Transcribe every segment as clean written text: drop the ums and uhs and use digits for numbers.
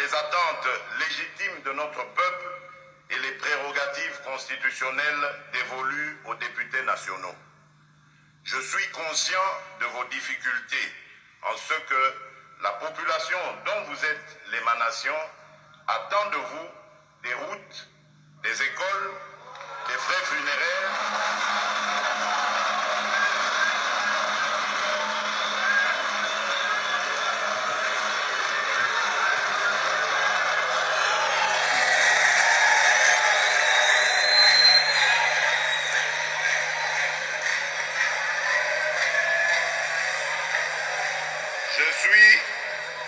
les attentes légitimes de notre peuple et les prérogatives constitutionnelles dévolues aux députés nationaux. Je suis conscient de vos difficultés en ce que la population dont vous êtes l'émanation attend de vous des routes, des écoles, des frais funéraires.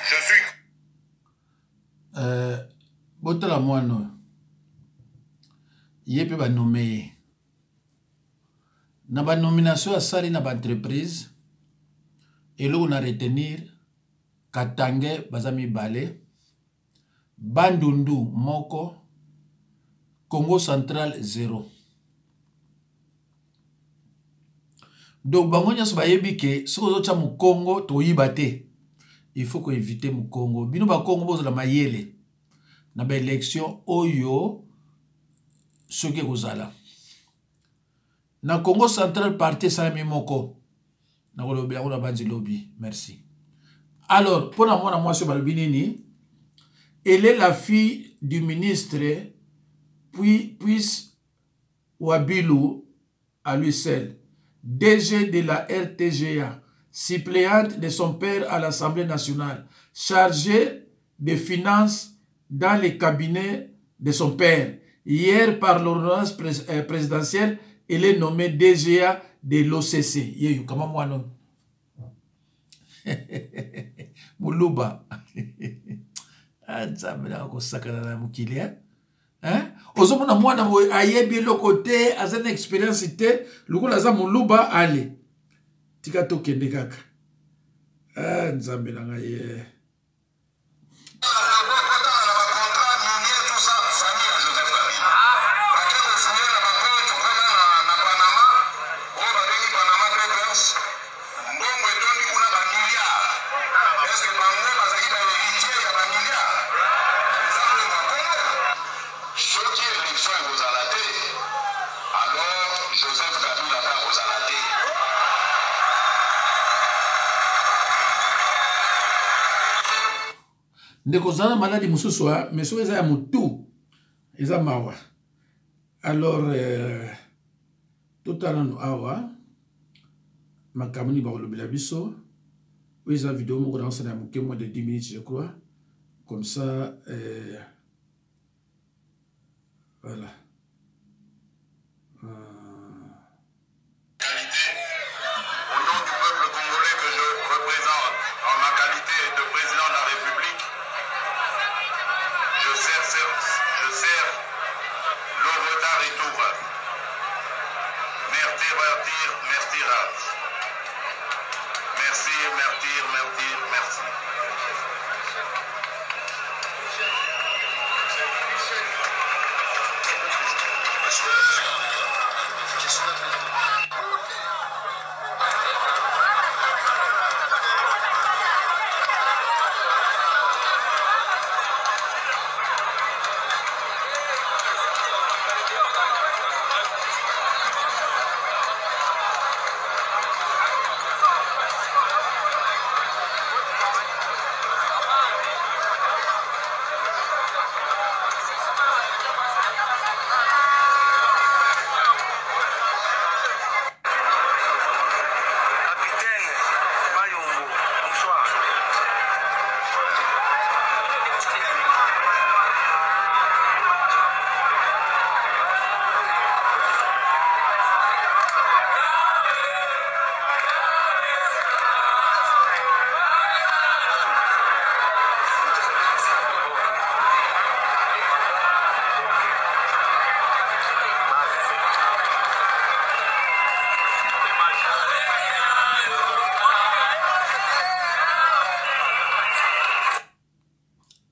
Je suis... Botala moano. Yepe ba nommé. Na ba nomination à sali na ba entreprise. Et là on a retenir Katange Bazami Balé, Bandundu Moko, Congo Central 0. Donc bangonya so bayebi ke soko zo mu Congo to yibate. Il faut qu'on évite mu Congo. Bino ba Congo bozo la mayele. Na ba élection oyo soke kozala. Na Congo Central parti salami moko. Na ko lobi na banzi lobby. Merci. Alors, pour moi, sur Balbinini, elle est la fille du ministre, puis Wabilou, à lui seul, DG de la RTGA, suppléante de son père à l'Assemblée nationale, chargée des finances dans les cabinets de son père. Hier, par l'ordonnance présidentielle, elle est nommée DGA de l'OCC. Comment moi non? Muluba. Nzambe ko sakana na mukili hein ozomona mwana moye ayebi le côté azan expérience té lukola za muluba ale tika to kende kaka nzambe na ngaye ndeko zana maladi mususwa mais so eza ya mutu eza mawa alors totala no awa makamuni ba kolobela biso eza vidéo moko dans na muke moins de 10 minutes je crois comme ça voilà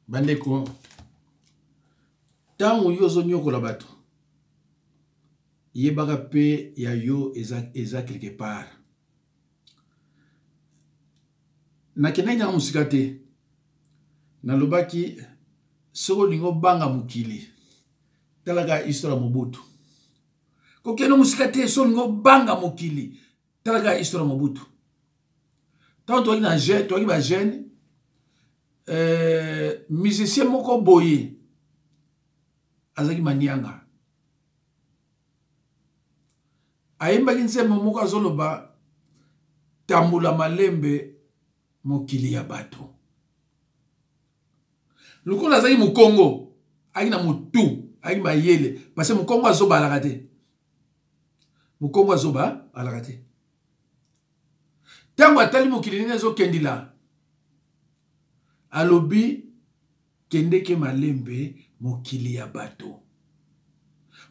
bandeko tango yozo nyokola bato yebaka pe ya yo eza quelque part na kenanya musika te na lobaki soko lingo banga mukili talaga histoire Mobutu kokeno musika te so lingo banga mukili talaga histoire Mobutu tant toi na jeune toi ba jeune musicien moko boye azaki manianga ayemba kinse moko azoloba tambula malembe mokili ya bato lukola azaki mukongo ayaki na mutu ayaki mayele parce que mukongo azoba alaka te mukongo azoba alaka te tango atali mokili nini ezokendila alobi kendeke malembe mokili ya bato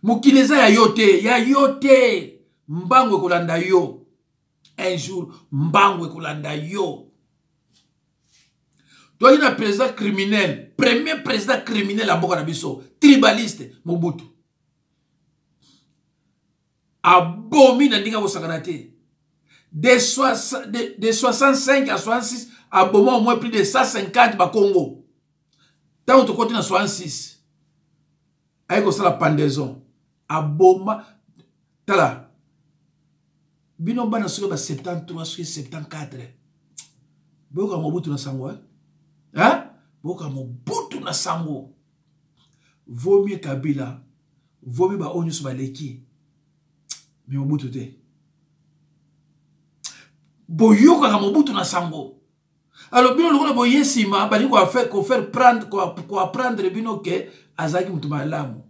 mokili eza ya yo te mbango ekolanda yo un jour mbango ekolanda yo toi na président criminel premier président criminel ya mboka na biso tribaliste Mobutu abomi na ndinga kosakana te de 65 à 66 aboma au moins plus de 150 ba Congo tant to côté na 66 ay ko sala pendaison aboma tala bino bana soko ba 73 sur 74 boka Mobutu na sango hein boka Mobutu na sango vomi Kabila vomi ba onyu ba leki mais Mobutu te boyoka ka Mobutu na sango alors bino lokona boye sima bali ko faire prendre ko apprendre bino ke azaki mutu malamu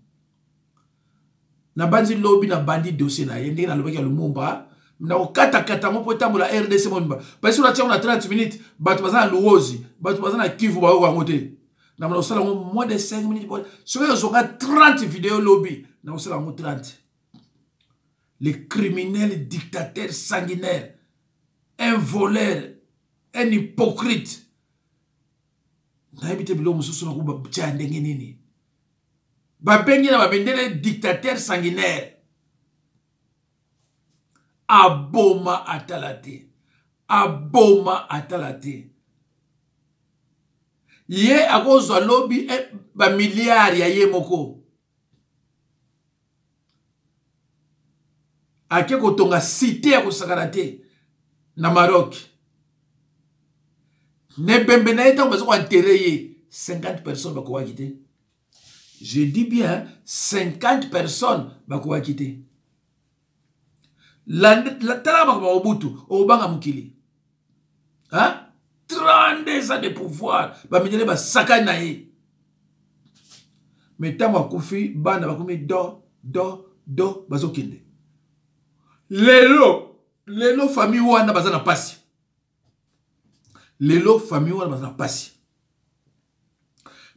na banzi lobby na bandi dossier na yende na lobaki ya Lumumba na okata mo potambola RDC monba parce que on a tient na 30 minutes batu bazana luozi batu bazana Kivu ba ko ngote na mona osala moins de 5 minutes so yo zonga 30 vidéos lobby na osala mo 30 les criminels dictateurs sanguinaires un voleur un hypocrite na habité bilo mususu na kuba tia ndenge nini ba bengi na ba bendele dictateur sanguinaire aboma atalate ye akozwa lobi ba milliards ya ye moko ake kotonga cité ya kosakana te na Maroc ne bembe na eta bezo enterrer 50 personnes ba ko quitter. Je dis bien 50 personnes ba ko quitter. La talaba ba Mobutu obanga mukili. Hein? 32 ans de pouvoir ba midele ba sakana na ye. Mais tango akufi bana ba komi do bazo kinde. Lelo famille wana bazana pasi. Lelo famille wana bazana pasi.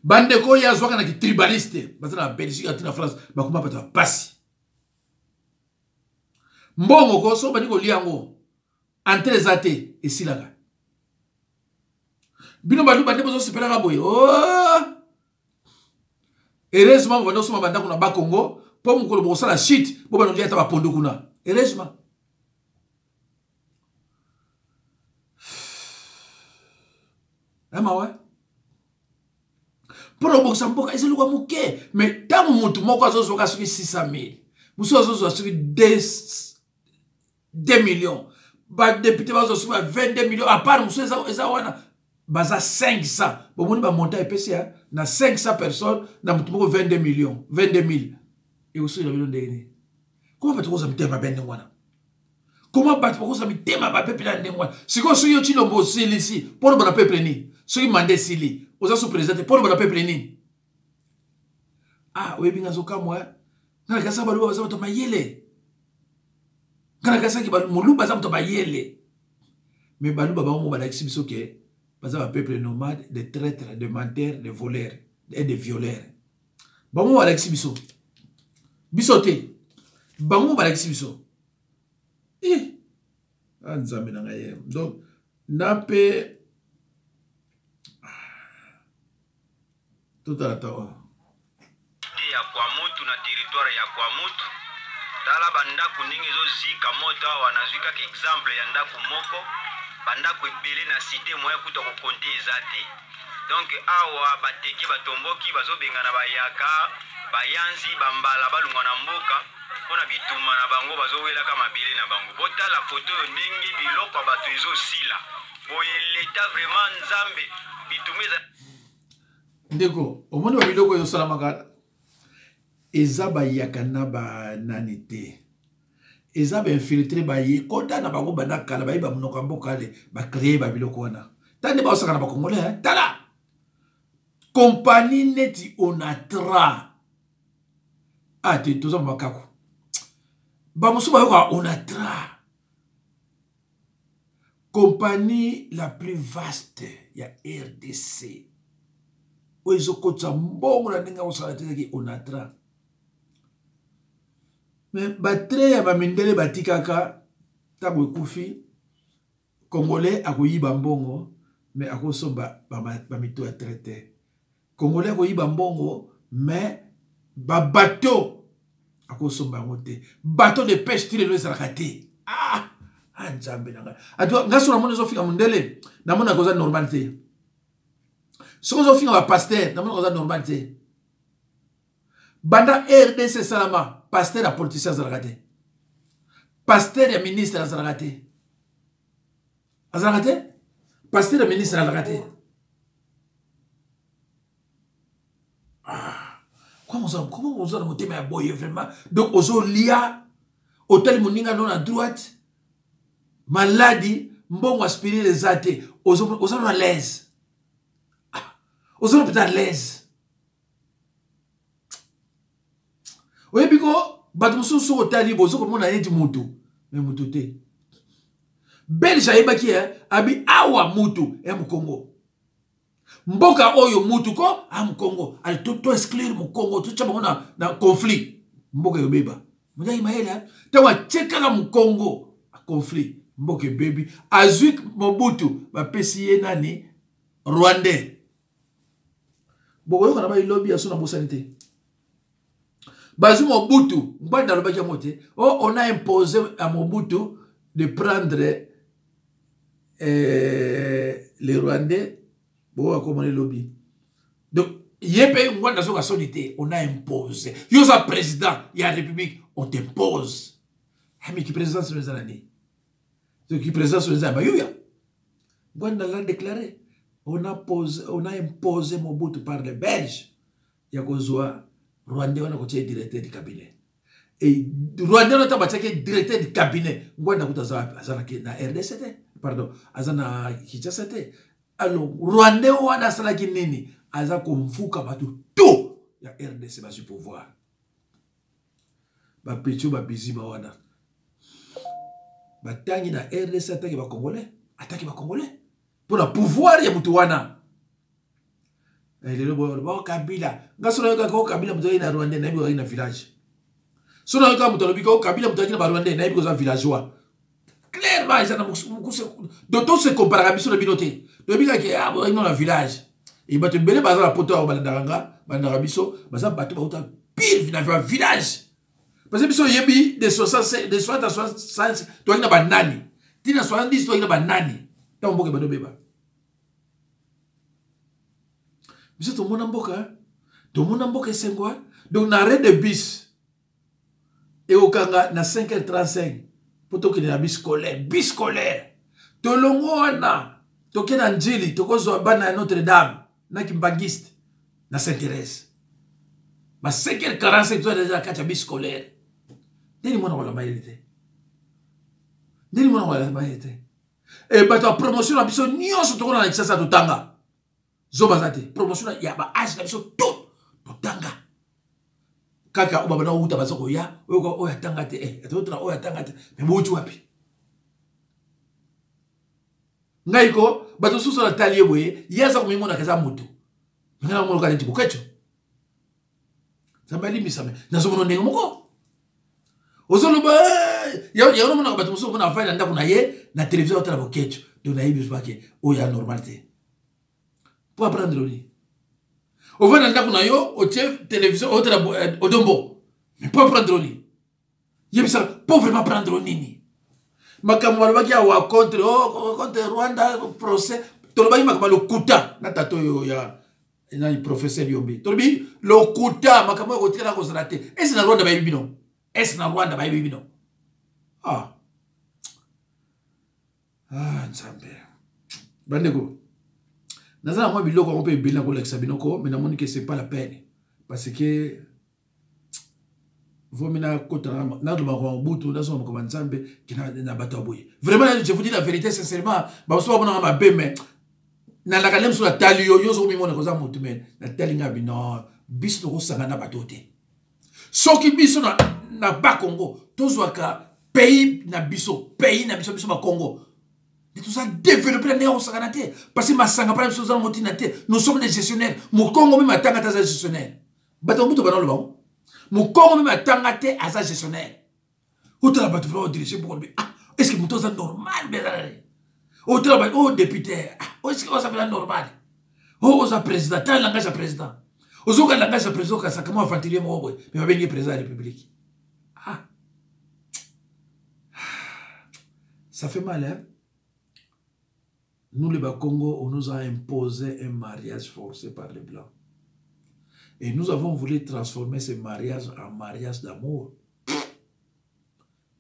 Bande ko ya zwaka na ki tribaliste bazana Belgique atina France bakuma pata pasi. Mbongo ko so bani ko liango entre zate esilaka. Bino balu bande bozo sepela ka boye. Oh! Heureusement bando so mabanda kuna ba Congo po mukolo bo sala shit bo bano liata ba pondo kuna. Heureusement ouais. Pour le boxe, c'est le quoi mouké. Mais tant mon tout, moi, je suis 600 000. Je suis 2 millions. Bah, député, je suis 22 millions. À part, je suis 500. Bon, on va monter à PCA. Na 500 personnes, na 22 millions. 22 000. Et aussi, le million de comment va-t-on vous amener ma benne? Comment va-t-on vous amener ma peuple? Si vous avez un peu ici, pour le peuple, si vous mandez ici, vous avez présenté pour le peuple. Ah, oui, bien, vous avez moi. Quand vous avez un peu de mayele. Quand vous avez un peu de mayele. Mais vous avez un peuple nomade, de traîtres, de menteurs, de voleurs et de violeurs. Vous avez un peu bisoté. Vous avez un peu donc, nape tout à l'heure. Ya kwa mutu na territoire ya kwa mutu. Tala bandaku ndenge zo zika moto wanazwika ka exemple ya ndaku moko. Bandaku ebele na cité moya kuta ko konte ezate. donc awa bateki batomboki bazobengana bayaka bayanzi bambala balungwa na mboka mpona bituma na bango bazowelaka mabele na bango botala foto oyo ndenge biloko ya bato ezosila boye leta vraiment nzambe bituma eza ndeko omoni babiloko ezosalamaka eza bayaka na banani te eza bainfiltre baye kota na bango banda kala bayeba monoko ya mboka ale bacreye babiloko wana tande baosaka na bakongolais tala kompani neti onatra ate toza makako bamosusu bayoka onatra kompani la plus vaste ya RDC oyo ezokotisa mbongo na ndenge akosala te ezaki onatra me batre ya bamindele batikaka ntango ekufi congolais akoyiba mbongo me akosomba bamito ya traite congolais akoyiba mbongo me babato akosomba yango te bato de pêche ti lelo ezalaka te nzambe na ngai atu ngaso namoni ezofika mondele namoni akoza normal te soki ozofika bapaster namoni akoza normal te banda RDC salama pasteur ya politicien azalaka te pasteur ya ministre azalaka te pasteur ya ministre azalaka te comment oza na motema ya boye vraiment donc ozolia otali moninga no na droite maladi mbongo aspirire eza te oza na l'aise oza na peut-être l'aise oyebi ko bato mosusu soki otali bozokomona neti mutu me mutu te belge ayebaki abi awa mutu ya mokongo mboka oyo mutu ko mokongo ali to exclure mokongo totya bango na conflit mboka eyobeba mondaki mayele ntango atiekaka mokongo conflit mboka ebebi azwi mobutu bapesi ye nani rwandais bokoyoka na bailobi aso na bosani te bazwi Mobutu mbanda alobaki yango te on a imposé à Mobutu de prendre les Rwandais boka komona lobby donc yepe ngwanda soka solité on a imposé yo sa président ya république on t'impose mais qui président sur les années ce qui président sur les années yuya ngwanda l'a déclaré on a imposé Mobutu par les Belges ya kozwa Rwandais wana kotia directeur du cabinet et Rwandais wana tabatiaki directeur du cabinet ngwanda kuta azana na RDC pardon azana Kinshasa te alors Rwandais wana asalaki nini aza komfuka batu tout ya RDC basi pouvoir ba pecho ba biziba wana batangi na RDC ataki ba congolais pour la pouvoir ya mutu wana lelo bo Kabila ngasona yoka ko Kabila mutu ina Rwanda na ibi ina village sona yoka mutu lobi ko Kabila mutu ina ba Rwanda na ibi ko za villageois clairement ça na mukuse donc tout se compare biso na binote lobi ka ke abo ina na village et bato bele baza la poto ba ndanga biso baza bato ba uta pile na village parce que biso yebi de 60 de 60 à 65 to ina ba nani tina 70 to ina ba nani ta mboke ba do beba biso to mona mboka esengwa donc na arrêt de bus et okanga na 5h35 poto kene na bus scolaire to longona to kena njili to kozwa bana ya Notre Dame na kimbangiste na Saint-Thérèse ba 5h45 to déjà kacha bus scolaire ndeni mona wala mayete et bato promotion na biso nyonso to kona na Kinshasa to tanga zobazate promotion ya ba age na biso tout totanga kaka obabana uta bazoko ya oya tanga te atotra oya tanga te me mutu wapi ngaiko bato suso na talie boye yaza kumimona kaza mutu ngana mo lokale tipo kecho zambali misame nazomono ndenge moko ozoloba ya no mona bato muso mona faila ndako na ye na télévision otala bokecho donc na yibi bake oya normalité pour apprendre lui. Au fait, dans le yo, au chef télévision, au dombo. Mais pour apprendre lui. Il y a ça, pour vraiment prendre nini. Makamwalobaki a contre Rwanda procès. toloba makama lokuta na tato yo ya na professeur Yombi tolobi lokuta makama ko tika ko zalate est na Rwanda bayibi bino est na Rwanda bayibi bino nzambe bandeko nazala moi biloko on peut ebela ko leksa binoko mais namoni que c'est pas la peine parce que vomina kota na do mako butu na so mako nzambe kina na bato boye vraiment je vous dis la vérité sincèrement ba so bona ma beme na la kalem sur la tali yo zo mi mona ko za mutu men na tali nga bino biso ko sanga na bato te soki biso na ba Congo tozwaka pays na biso biso ba Congo. Tout ça développer la néo saganate parce que masanga pas chose en motinate nous sommes des gestionnaires mon Congo même atanga ta gestionnaire bato muto banalo ba mon Congo même atanga te asa gestionnaire autre bato va diriger pour est-ce que muto ça normal bien autre bato député est-ce que ça fait normal ça président tant langage président ozoka langage président ka ça comment aventurer mo mais va venir président de la République ça fait mal hein. Nous, les Bas-Congo, on nous a imposé un mariage forcé par les Blancs. Et nous avons voulu transformer ce mariage en mariage d'amour.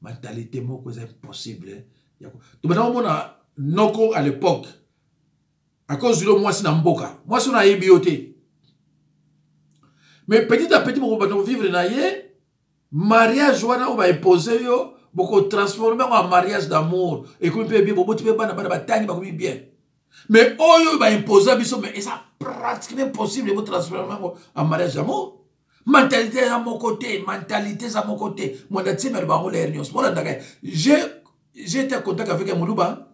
Mentalité, c'est impossible. Tout on a Noko à l'époque. À cause du lot, moi, c'est Namboka. Moi, c'est un IBOT. Mais petit à petit, on va vivre dans le mariage, on va imposer. Beaucoup transformer en mariage d'amour et comme bien beaucoup tu peux pas bien mais oyo va imposer biso mais ça pratiquement possible de transformer en mariage d'amour mentalité à mon côté moi d'attime le bango les réunions moi j'ai été en contact avec Moluba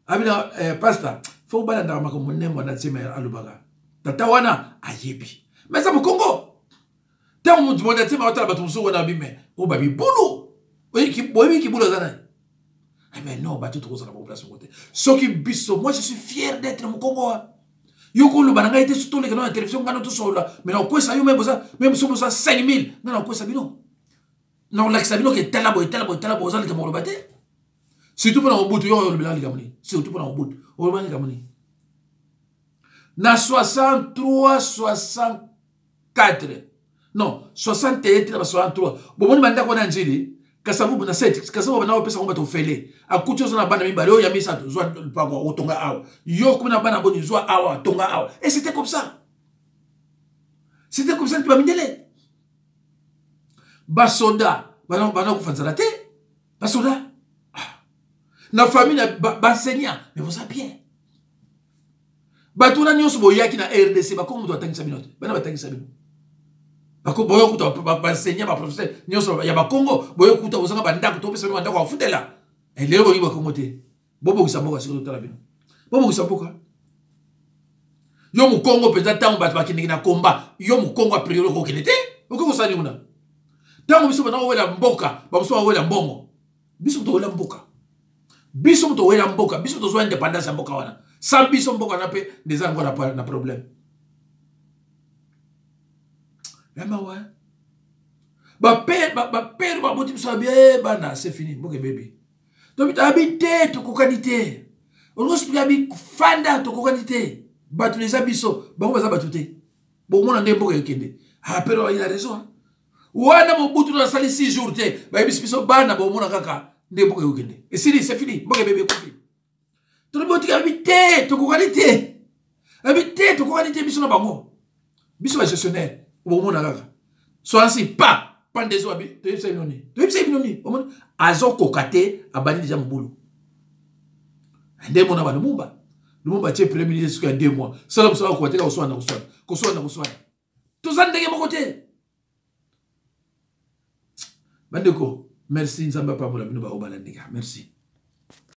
abina pastor faut pas dans ma commune moi d'attime à Lubaga tata wana ayebi mais ça au Congo tant mon d'attime à tala batumso wana bime o babi bulu. Oui, qui boule mais non, bah tout ça la population côté. Ce qui biso, moi je suis fier d'être mon Congo. Yoko le bananga était surtout les canaux de télévision quand tout ça là. Mais non quoi ça yo même sur ça 5000. Non quoi ça bino. Non l'accès bino que tela boy ça le camon le baté. Surtout pour un bout yo le blanc les gamoni. Surtout pour un bout. O le gamoni. Na 63 64. Non, 61 63. Bon on manda ko na njili. Kasavu na 7 kasavu na opesa ngomba to fele akucho na bana mibale yo ya misa to zwa pango otonga awa yo kuna bana boni zwa awa tonga awa et c'était comme ça tu vas mindele basoda bana kufanzala te basoda na famille ba enseignant mais vous savez bien batuna nyonso boyaki na RDC ba comme to atangisa binote bana batangisa binote bako boyo kuta ba enseigner ba professeur nyoso ya ba Congo boyo kuta osanga bandako to pesa bandako afutela et lero yiba Congo te bobo kisamboka sur tala bino bobo kisamboka yo mu Congo peut-être tant ba bakini na combat yo mu Congo a priori ko kinete ko sani una tant biso bana wela mboka ba biso wela mbongo biso to wela mboka biso to zo indépendance ya mboka wana sans biso mboka na pe des ans na problème. Ouais. Ba père ba boti so bien bana c'est fini boke bébé. Donc tu habité to kokanité. On se bi fanda to kokanité. Ba tu les abisso ba ko ba batute. Bon mon ande boke kende. Ah pero il a raison. Wana mo butu na sali 6 jours te. Ba biso bana bo mon kaka nde boke kende. Et c'est fini boke bébé kofi. To boti habité to kokanité. Habité to kokanité biso na bango. Biso ba gestionnaire. Bon kaka soit ainsi pas des oabi tu sais binoni azo kokate abani déjà mbulu ndemo na ba lumumba tie premier ministre il y a 2 mois ça là ça ko teka ko soit tout ça ndenge mon côté bandeko merci nzamba pa bola bino ba obalandika merci.